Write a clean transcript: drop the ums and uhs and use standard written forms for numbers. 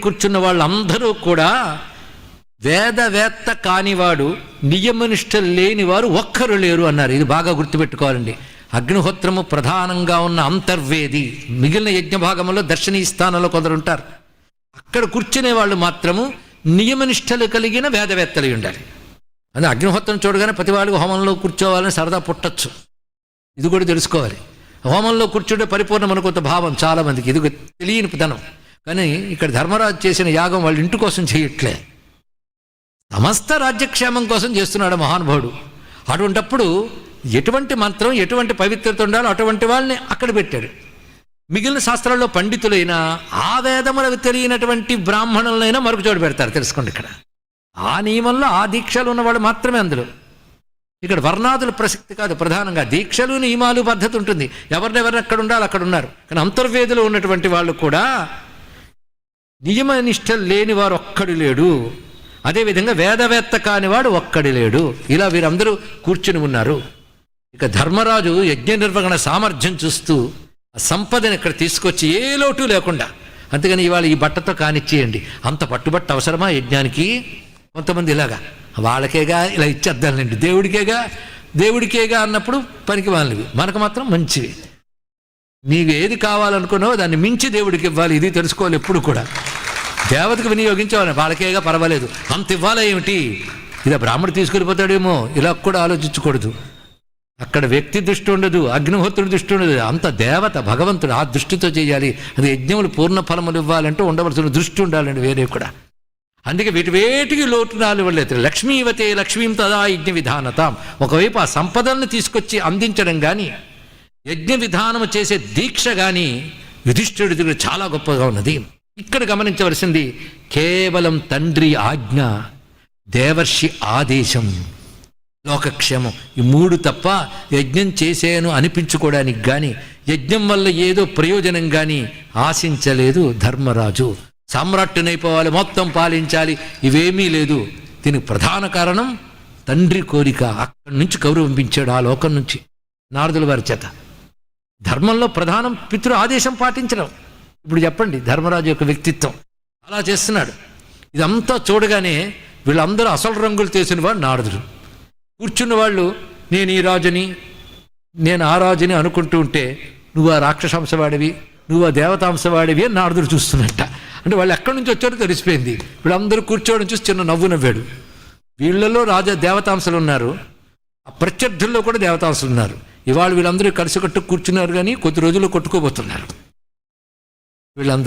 కూర్చున్న వాళ్ళందరూ కూడా వేదవేత్త కానివాడు, నియమనిష్టలు లేనివారు ఒక్కరు లేరు అన్నారు. ఇది బాగా గుర్తుపెట్టుకోవాలండి. అగ్నిహోత్రము ప్రధానంగా ఉన్న అంతర్వేది, మిగిలిన యజ్ఞభాగంలో దర్శనీయ స్థానంలో కొందరు ఉంటారు. అక్కడ కూర్చునే వాళ్ళు మాత్రము నియమనిష్టలు కలిగిన వేదవేత్తలు ఉండాలి. అదే అగ్నిహోత్రం చూడగానే ప్రతి వాళ్ళకి హోమంలో కూర్చోవాలని సరదా పుట్టచ్చు. ఇది కూడా తెలుసుకోవాలి. హోమంలో కూర్చుంటే పరిపూర్ణం అనుకొంత భావం చాలామందికి, ఇది తెలియని ధనం. కానీ ఇక్కడ ధర్మరాజు చేసిన యాగం వాళ్ళ ఇంటి కోసం చేయట్లే, సమస్త రాజ్యక్షేమం కోసం చేస్తున్నాడు మహానుభావుడు. అటువంటప్పుడు ఎటువంటి మంత్రం, ఎటువంటి పవిత్రత ఉండాలో అటువంటి వాళ్ళని అక్కడ పెట్టాడు. మిగిలిన శాస్త్రాల్లో పండితులైనా, ఆ వేదములకు తెలియనటువంటి బ్రాహ్మణులైనా మరొక చోటు పెడతారు. తెలుసుకోండి, ఇక్కడ ఆ నియమంలో ఆ దీక్షలు ఉన్నవాళ్ళు మాత్రమే అందులో. ఇక్కడ వర్ణాదుల ప్రసక్తి కాదు, ప్రధానంగా దీక్షలు, నియమాలు, పద్ధతి ఉంటుంది. ఎవరినెవరిని అక్కడ ఉండాలి అక్కడ ఉన్నారు. కానీ అంతర్వేదిలో ఉన్నటువంటి వాళ్ళు కూడా నియమనిష్టలు లేని వారు ఒక్కడు లేడు, అదేవిధంగా వేదవేత్త కానివాడు ఒక్కడు లేడు. ఇలా వీరందరూ కూర్చుని ఉన్నారు. ఇక ధర్మరాజు యజ్ఞ నిర్వహణ సామర్థ్యం చూస్తూ ఆ సంపదని ఇక్కడ తీసుకొచ్చి ఏ లోటు లేకుండా, అంతేగాని ఇవాళ ఈ బట్టతో కానిచ్చేయండి, అంత పట్టుబట్ట అవసరమా యజ్ఞానికి? కొంతమంది ఇలాగా వాళ్ళకేగా ఇలా ఇచ్చేద్దానండి, దేవుడికేగా అన్నప్పుడు పనికి వాళ్ళవి, మనకు మాత్రం మంచివి. నీకు ఏది కావాలనుకున్నావో దాన్ని మించి దేవుడికి ఇవ్వాలి, ఇది తెలుసుకోవాలి. ఎప్పుడు కూడా దేవతకు వినియోగించేవాళ్ళని, వాళ్ళకేగా పర్వాలేదు, అంత ఇవ్వాలా ఏమిటి, ఇలా బ్రాహ్మడు తీసుకెళ్ళిపోతాడేమో, ఇలా కూడా ఆలోచించకూడదు. అక్కడ వ్యక్తి దృష్టి ఉండదు, అగ్నిహోత్రుడి దృష్టి ఉండదు, అంత దేవత భగవంతుడు ఆ దృష్టితో చేయాలి. అది యజ్ఞములు పూర్ణ ఫలములు ఇవ్వాలంటే ఉండవలసిన దృష్టి ఉండాలండి, వేరే కూడా. అందుకే వేటికి లోటు రాలివ్వలేదు. లక్ష్మీవతే లక్ష్మీం తదా యజ్ఞ విధానతాం. ఒకవైపు ఆ సంపదల్ని తీసుకొచ్చి అందించడం కానీ, యజ్ఞ విధానము చేసే దీక్ష కానీ యుధిష్ఠిరుడి దగ్గర చాలా గొప్పగా ఉన్నది. ఇక్కడ గమనించవలసింది కేవలం తండ్రి ఆజ్ఞ, దేవర్షి ఆదేశం, లోకక్షేమం, ఈ మూడు తప్ప యజ్ఞం చేసేను అనిపించుకోవడానికి కానీ, యజ్ఞం వల్ల ఏదో ప్రయోజనం కానీ ఆశించలేదు ధర్మరాజు. సామ్రాట్టునైపోవాలి, మొత్తం పాలించాలి, ఇవేమీ లేదు. దీనికి ప్రధాన కారణం తండ్రి కోరిక. అక్కడి నుంచి గౌరవించాడు ఆ లోకం నుంచి నారదుల వారి చేత. ధర్మంలో ప్రధానం పితృ ఆదేశం పాటించడం. ఇప్పుడు చెప్పండి, ధర్మరాజు యొక్క వ్యక్తిత్వం అలా చేస్తున్నాడు. ఇదంతా చూడగానే వీళ్ళందరూ అసలు రంగులు తీసిన వాడు నారదుడు. కూర్చున్న వాళ్ళు నేను ఈ రాజుని, నేను ఆ రాజుని అనుకుంటూ ఉంటే, నువ్వు ఆ రాక్షసాంశవాడివి, నువ్వు ఆ దేవతాంశవాడివి అని నారదుడు చూస్తున్నట్ట. అంటే వాళ్ళు ఎక్కడి నుంచి వచ్చారో తెలిసిపోయింది. వీళ్ళందరూ కూర్చోవడం చూసి చిన్న నవ్వు నవ్వాడు. వీళ్ళలో దేవతాంశలు ఉన్నారు, ఆ ప్రత్యర్థుల్లో కూడా దేవతాంశలు ఉన్నారు. ఇవాళ వీళ్ళందరూ కలిసికట్టు కూర్చున్నారు, కానీ కొద్ది రోజుల్లో కొట్టుకోబోతున్నారు వీళ్ళందరూ.